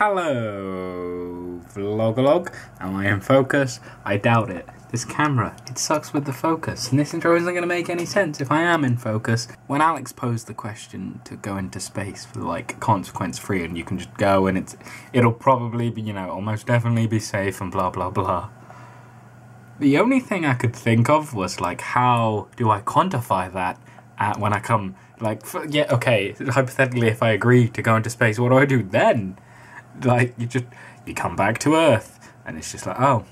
Hello, Vlogalogue. Am I in focus? I doubt it. This camera, it sucks with the focus, and this intro isn't going to make any sense if I am in focus. When Alex posed the question to go into space for like consequence-free and you can just go and it'll probably be, you know, almost definitely be safe and blah blah blah. The only thing I could think of was like, how do I quantify that when I come, like, yeah, okay, hypothetically if I agree to go into space, what do I do then? Like, you come back to Earth, and it's just like, oh.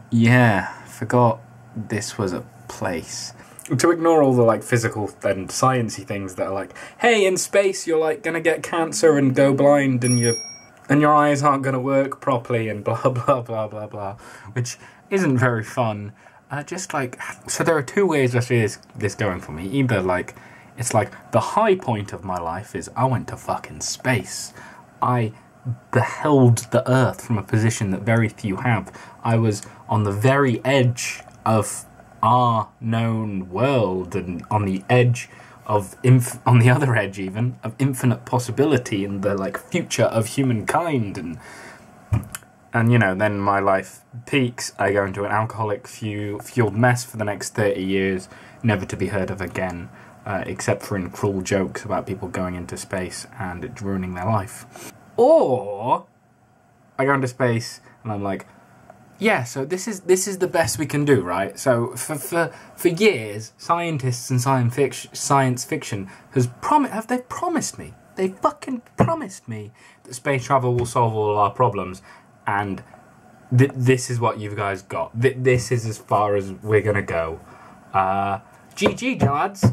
Yeah, forgot this was a place. To ignore all the, like, physical and sciencey things that are like, hey, in space you're, like, gonna get cancer and go blind and your eyes aren't gonna work properly and blah, blah, blah, blah, blah. Which isn't very fun. Just, like, so there are two ways I see this going for me. Either, like, it's like, the high point of my life is I went to fucking space. I beheld the Earth from a position that very few have. I was on the very edge of our known world, and on the edge of, on the other edge even, of infinite possibility in the, like, future of humankind, and you know, then my life peaks, I go into an alcoholic fueled mess for the next 30 years, never to be heard of again. Except for in cruel jokes about people going into space and it ruining their life. Or I go into space and I'm like, yeah, so this is the best we can do, right? So for years, scientists and science fiction have they promised me? They fucking promised me that space travel will solve all our problems, and this is what you guys got. This is as far as we're gonna go. GG, lads.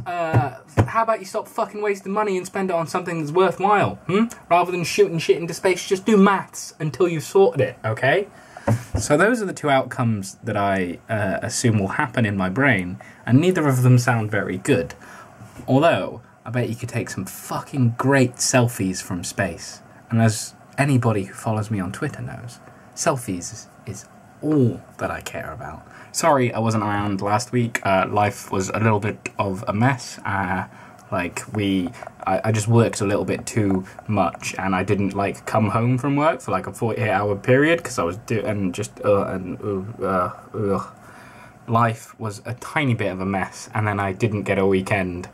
How about you stop fucking wasting money and spend it on something that's worthwhile, Rather than shooting shit into space, just do maths until you've sorted it, okay? So those are the two outcomes that I assume will happen in my brain, and neither of them sound very good. Although, I bet you could take some fucking great selfies from space. And as anybody who follows me on Twitter knows, selfies is all that I care about. Sorry I wasn't around last week. Life was a little bit of a mess. I just worked a little bit too much, and I didn't, like, come home from work for like a 48-hour period because I was life was a tiny bit of a mess, and then I didn't get a weekend,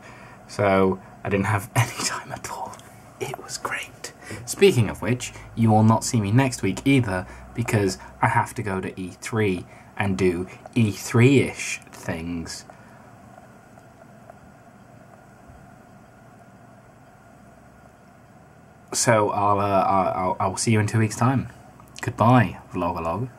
so I didn't have any time at all. It was great. Speaking of which, you will not see me next week either, because I have to go to E3 and do E3-ish things. So I'll see you in 2 weeks' time. Goodbye, Vlogalogue.